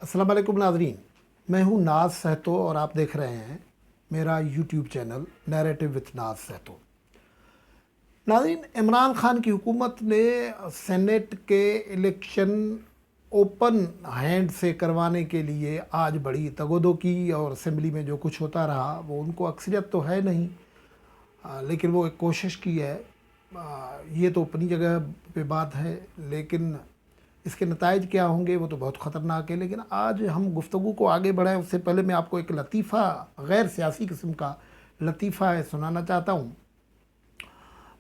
अस्सलाम वालेकुम नाज़रीन, मैं हूँ नाज सहतो और आप देख रहे हैं मेरा यूट्यूब चैनल नैरेटिव विथ नाज सहतो। नाज़रीन, इमरान खान की हुकूमत ने सेनेट के इलेक्शन ओपन हैंड से करवाने के लिए आज बड़ी तगोदो की और असेंबली में जो कुछ होता रहा वो उनको अक्सरियत तो है नहीं, लेकिन वो एक कोशिश की है। ये तो अपनी जगह पे बात है, लेकिन इसके नताइज क्या होंगे वो तो बहुत ख़तरनाक है। लेकिन आज हम गुफ्तगू को आगे बढ़ाएं उससे पहले मैं आपको एक लतीफ़ा, गैर सियासी किस्म का लतीफ़ा है, सुनाना चाहता हूँ।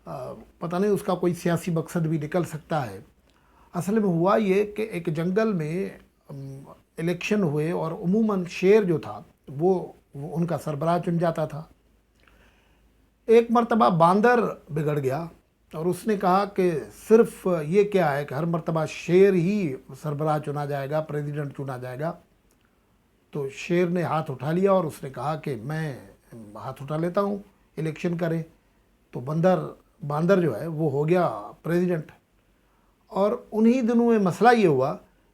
पता नहीं उसका कोई सियासी मकसद भी निकल सकता है। असल में हुआ ये कि एक जंगल में इलेक्शन हुए और उमूमन शेर जो था वो उनका सरबराह चुन जाता था। एक मर्तबा बांदर बिगड़ गया और उसने कहा कि सिर्फ ये क्या है कि हर मर्तबा शेर ही सरबराह चुना जाएगा, प्रेसिडेंट चुना जाएगा। तो शेर ने हाथ उठा लिया और उसने कहा कि मैं हाथ उठा लेता हूँ, इलेक्शन करें। तो बांदर जो है वो हो गया प्रेसिडेंट। और उन्हीं दिनों में मसला ये हुआ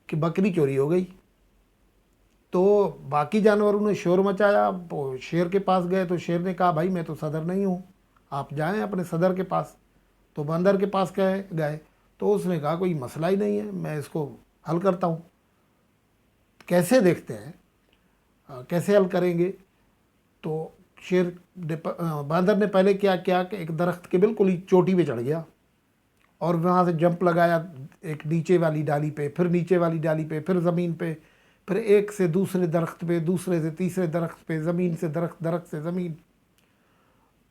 कि बकरी चोरी हो गई। तो बाकी जानवरों ने शोर मचाया, वो शेर के पास गए तो शेर ने कहा भाई मैं तो सदर नहीं हूँ, आप जाएं अपने सदर के पास। तो बंदर के पास गए तो उसने कहा कोई मसला ही नहीं है, मैं इसको हल करता हूँ। कैसे देखते हैं, कैसे हल करेंगे। तो बंदर ने पहले क्या किया कि एक दरख्त के बिल्कुल ही चोटी पे चढ़ गया और वहाँ से जंप लगाया, एक नीचे वाली डाली पे, फिर नीचे वाली डाली पे, फिर ज़मीन पे, फिर एक से दूसरे दरख्त पे, दूसरे से तीसरे दरख्त पे, ज़मीन से दरख्त, दरख्त से ज़मीन।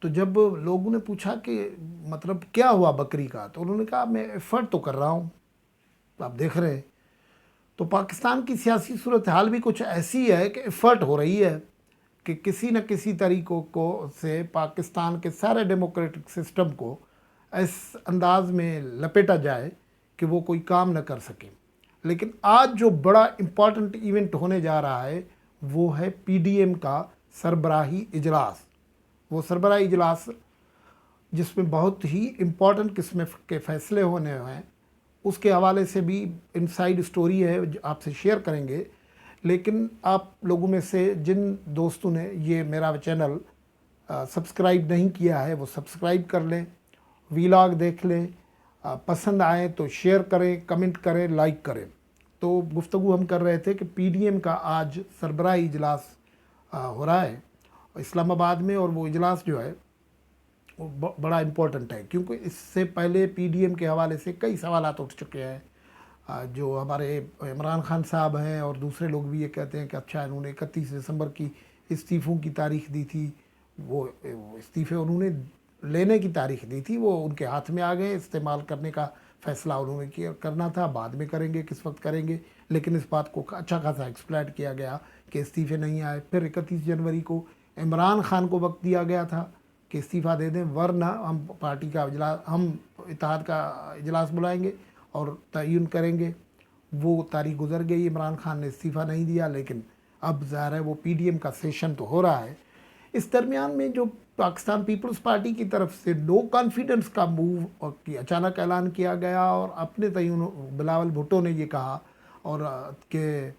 तो जब लोगों ने पूछा कि मतलब क्या हुआ बकरी का, तो उन्होंने कहा मैं एफ़र्ट तो कर रहा हूँ, आप देख रहे हैं। तो पाकिस्तान की सियासी सूरत हाल भी कुछ ऐसी है कि एफ़र्ट हो रही है कि किसी न किसी तरीक़ों को से पाकिस्तान के सारे डेमोक्रेटिक सिस्टम को इस अंदाज में लपेटा जाए कि वो कोई काम न कर सके। लेकिन आज जो बड़ा इम्पॉर्टेंट इवेंट होने जा रहा है वो है पीडीएम का सरबराही इजलास। वो सरबराही इजलास जिसमें बहुत ही इम्पॉर्टेंट किस्म के फ़ैसले होने हैं, उसके हवाले से भी इनसाइड स्टोरी है जो आपसे शेयर करेंगे। लेकिन आप लोगों में से जिन दोस्तों ने ये मेरा चैनल सब्सक्राइब नहीं किया है वो सब्सक्राइब कर लें, वीलॉग देख लें, पसंद आए तो शेयर करें, कमेंट करें, लाइक करें। तो गुफ्तगू हम कर रहे थे कि पीडीएम का आज सरबराही इजलास हो रहा है इस्लामाबाद में, और वो इजलास जो है वो बड़ा इम्पोर्टेंट है क्योंकि इससे पहले पीडीएम के हवाले से कई सवालात उठ चुके हैं। जो हमारे इमरान खान साहब हैं और दूसरे लोग भी ये कहते हैं कि अच्छा इन्होंने 31 दिसंबर की इस्तीफ़ों की तारीख दी थी, वो इस्तीफ़े उन्होंने लेने की तारीख दी थी, वो उनके हाथ में आ गए। इस्तेमाल करने का फ़ैसला उन्होंने करना था, बाद में करेंगे, किस वक्त करेंगे। लेकिन इस बात को अच्छा खासा एक्सप्लेट किया गया कि इस्तीफ़े नहीं आए। फिर 31 जनवरी को इमरान खान को वक्त दिया गया था कि इस्तीफ़ा दे दें, वरना हम पार्टी का इजलास, हम इत्तेहाद का इजलास बुलाएंगे और तयन करेंगे। वो तारीख गुजर गई, इमरान खान ने इस्तीफ़ा नहीं दिया, लेकिन अब ज़ाहिर है वो पीडीएम का सेशन तो हो रहा है। इस दरमियान में जो पाकिस्तान पीपल्स पार्टी की तरफ से नो कॉन्फिडेंस का मूव और कि अचानक ऐलान किया गया और अपने तयन बिलावल भुट्टो ने ये कहा और कि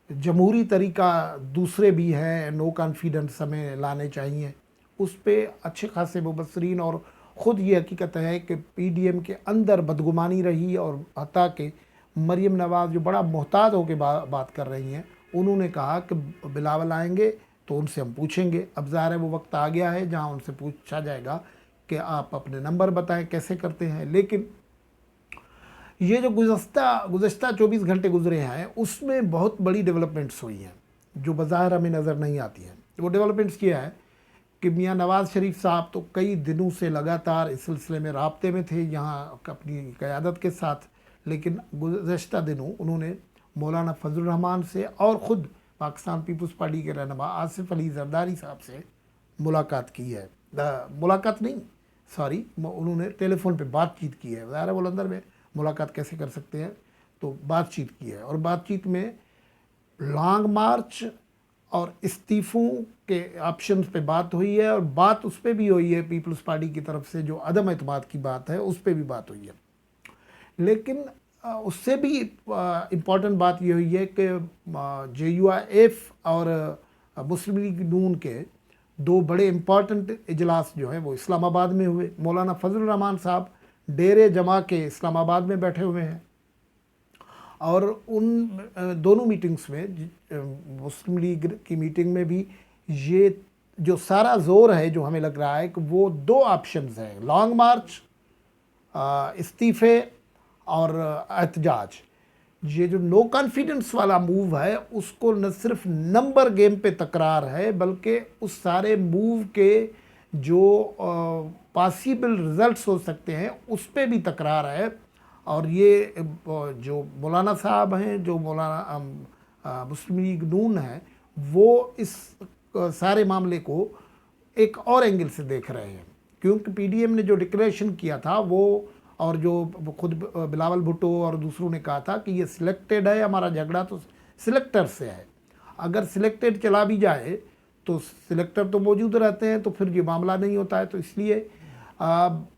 जमहूरी तरीका दूसरे भी हैं, नो कॉन्फिडेंस हमें लाने चाहिए, उस पर अच्छे खासे मुबसरीन और ख़ुद ये हकीकत है कि पीडीएम के अंदर बदगुमानी रही। और हत्ता कि मरीम नवाज़ जो बड़ा मोहतात होकर बात कर रही हैं, उन्होंने कहा कि बिलावल आएंगे तो उनसे हम पूछेंगे। अब ज़ाहिर है वो वक्त आ गया है जहां उनसे पूछा जाएगा कि आप अपने नंबर बताएं कैसे करते हैं। लेकिन ये जो गुज़श्ता 24 घंटे गुजरे हैं उसमें बहुत बड़ी डेवलपमेंट्स हुई हैं जो बज़ाहिर हमें नज़र नहीं आती हैं। वो डेवलपमेंट्स क्या है कि मियाँ नवाज़ शरीफ साहब तो कई दिनों से लगातार इस सिलसिले में राब्ते में थे यहाँ अपनी क़यादत के साथ, लेकिन गुज़श्ता दिनों उन्होंने मौलाना फजल रहमान से और ख़ुद पाकिस्तान पीपल्स पार्टी के रहनुमा आसिफ अली जरदारी साहब से मुलाकात की है। मुलाकात नहीं, सॉरी, उन्होंने टेलीफोन पे बातचीत की है। ज़ाहिर है बुलंदर में मुलाकात कैसे कर सकते हैं, तो बातचीत की है। और बातचीत में लॉन्ग मार्च और इस्तीफ़ों के ऑप्शंस पे बात हुई है, और बात उस पर भी हुई है पीपल्स पार्टी की तरफ से जो अदम एतमाद की बात है, उस पर भी बात हुई है। लेकिन اس سے بھی امپورٹنٹ بات یہ ہوئی ہے کہ JUIF اور مسلم لیگ نون کے دو بڑے امپورٹنٹ اجلاس جو ہیں وہ اسلام آباد میں ہوئے. مولانا فضل الرحمان صاحب ڈیرے جمع کے اسلام آباد میں بیٹھے ہوئے ہیں، اور ان دونوں میٹنگز میں مسلم لیگ کی میٹنگ میں بھی یہ جو سارا زور ہے جو ہمیں لگ رہا ہے کہ وہ دو آپشنز ہیں، لانگ مارچ، استعفے اور احتجاج. یہ جو نو کانفیڈنس والا موو ہے اس کو نہ صرف نمبر گیم پہ تکرار ہے بلکہ اس سارے موو کے جو پاسیبل رزلٹس ہو سکتے ہیں اس پہ بھی تکرار ہے. اور یہ جو مولانا صاحب ہیں، جو مولانا مسلم لیگ نون ہیں، وہ اس سارے معاملے کو ایک اور اینگل سے دیکھ رہے ہیں، کیونکہ PDM نے جو ڈکلیریشن کیا تھا وہ، اور جو خود بلاول بھٹو اور دوسروں نے کہا تھا کہ یہ سلیکٹڈ ہے، ہمارا جھگڑا تو سلیکٹر سے ہے. اگر سلیکٹڈ چلا بھی جائے تو سلیکٹر تو موجود رہتے ہیں تو پھر یہ معاملہ نہیں ہوتا ہے. تو اس لیے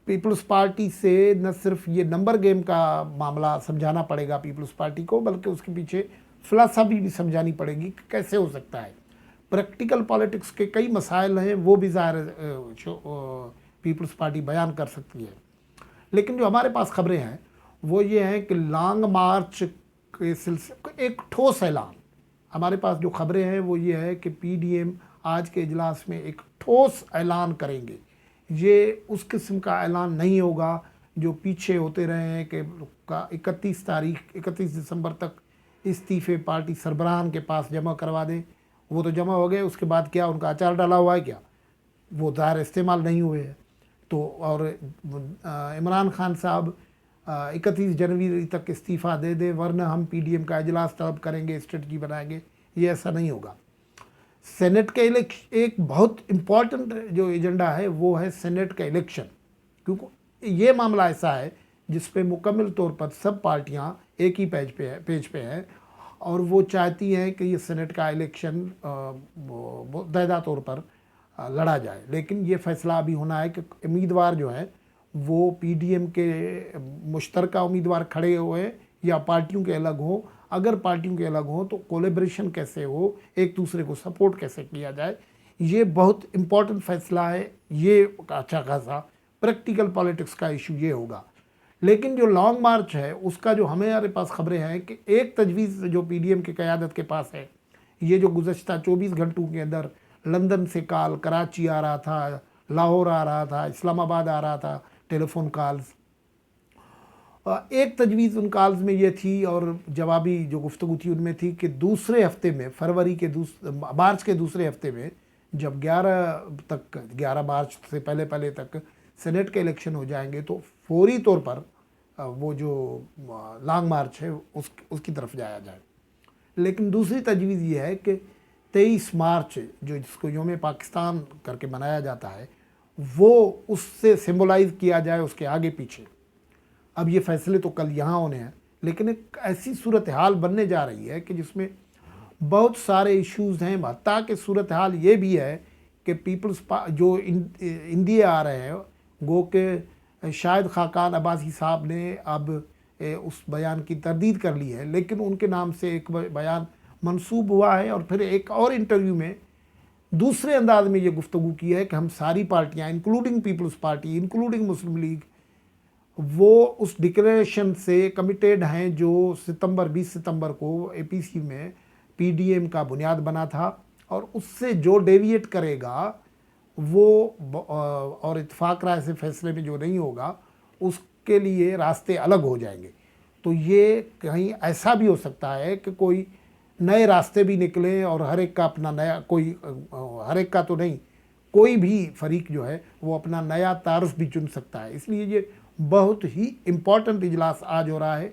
پیپلز پارٹی سے نہ صرف یہ نمبر گیم کا معاملہ سمجھانا پڑے گا پیپلز پارٹی کو، بلکہ اس کے پیچھے فلسفی بھی سمجھانی پڑے گی کہ کیسے ہو سکتا ہے. پریکٹیکل پالیٹکس کے کئی مسائل ہیں، وہ بھی ظاہر پیپلز پارٹی بیان کر سکتی ہے. لیکن جو ہمارے پاس خبریں ہیں وہ یہ ہیں کہ لانگ مارچ کے سلسلے ایک ٹھوس اعلان، ہمارے پاس جو خبریں ہیں وہ یہ ہے کہ PDM آج کے اجلاس میں ایک ٹھوس اعلان کریں گے. یہ اس قسم کا اعلان نہیں ہوگا جو پیچھے ہوتے رہے ہیں کہ 31 دسمبر تک استعفے پارٹی سربراہان کے پاس جمع کروا دیں. وہ تو جمع ہو گئے، اس کے بعد کیا ان کا اچار ڈالا ہوا ہے، کیا وہ ظاہر استعمال نہیں ہوئے ہیں. تو اور عمران خان صاحب 31 جنوری تک استعفیٰ دے دے ورنہ ہم PDM کا اجلاس طلب کریں گے، اسٹریٹجی بنائیں گے. یہ ایسا نہیں ہوگا. سینٹ کا ایک بہت امپورٹنٹ جو ایجنڈا ہے وہ ہے سینٹ کا الیکشن، کیونکہ یہ معاملہ ایسا ہے جس پہ مکمل طور پر سب پارٹیاں ایک ہی پیج پہ ہیں، اور وہ چاہتی ہیں کہ یہ سینٹ کا الیکشن متحدہ طور پر لڑا جائے. لیکن یہ فیصلہ ابھی ہونا ہے کہ امیدوار جو ہیں وہ PDM کے مشترکہ امیدوار کھڑے ہوئے ہیں یا پارٹیوں کے الگ ہوں. اگر پارٹیوں کے الگ ہوں تو کولیبریشن کیسے ہو، ایک دوسرے کو سپورٹ کیسے کیا جائے، یہ بہت امپورٹنٹ فیصلہ ہے. یہ اچھا خاصا پریکٹیکل پالیٹکس کا ایشو یہ ہوگا. لیکن جو لانگ مارچ ہے اس کا جو ہمارے پاس خبریں ہیں کہ ایک تجویز جو PDM کی قیادت کے پاس ہے، یہ جو گزشتہ 24 گھنٹوں کے اندر لندن سے کال، کراچی آ رہا تھا، لاہور آ رہا تھا، اسلام آباد آ رہا تھا، ٹیلی فون کالز، ایک تجویز ان کالز میں یہ تھی اور جوابی جو گفتگو تھی ان میں تھی کہ دوسرے ہفتے میں، مارچ کے دوسرے ہفتے میں، جب 11 مارچ سے پہلے تک سینٹ کے الیکشن ہو جائیں گے تو فوری طور پر وہ جو لانگ مارچ ہے اس کی طرف جایا جائے. لیکن دوسری تجویز یہ ہے کہ 23 مارچ جو جس کو یوم پاکستان کر کے منایا جاتا ہے وہ اس سے سمبولائز کیا جائے، اس کے آگے پیچھے. اب یہ فیصلے تو کل یہاں ہونے ہیں، لیکن ایک ایسی صورتحال بننے جا رہی ہے کہ جس میں بہت سارے ایشوز ہیں. حتیٰ کہ صورتحال یہ بھی ہے کہ جو انڈیا آ رہے ہیں، گو کہ شاید خاقان عباسی صاحب نے اب اس بیان کی تردید کر لی ہے، لیکن ان کے نام سے ایک بیان منسوب ہوا ہے. اور پھر ایک اور انٹرویو میں دوسرے انداز میں یہ گفتگو کی ہے کہ ہم ساری پارٹیاں انکلوڈنگ پیپلز پارٹی، انکلوڈنگ مسلم لیگ، وہ اس ڈکلیریشن سے کمیٹیڈ ہیں جو 20 ستمبر کو APC میں PDM کا بنیاد بنا تھا، اور اس سے جو ڈیویٹ کرے گا وہ اور اتفاق رائے سے فیصلے میں جو نہیں ہوگا اس کے لیے راستے الگ ہو جائیں گے. تو یہ کہیں ایسا بھی ہو سکتا ہے کہ کوئی نئے راستے بھی نکلیں اور ہر ایک کا اپنا نیا، ہر ایک کا تو نہیں، کوئی بھی فریق جو ہے وہ اپنا نیا تعارف بھی چن سکتا ہے. اس لیے یہ بہت ہی امپورٹنٹ اجلاس آج ہو رہا ہے،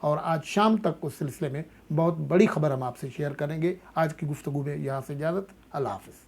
اور آج شام تک اس سلسلے میں بہت بڑی خبر ہم آپ سے شیئر کریں گے. آج کی گفتگو میں یہاں سے اجازت، اللہ حافظ.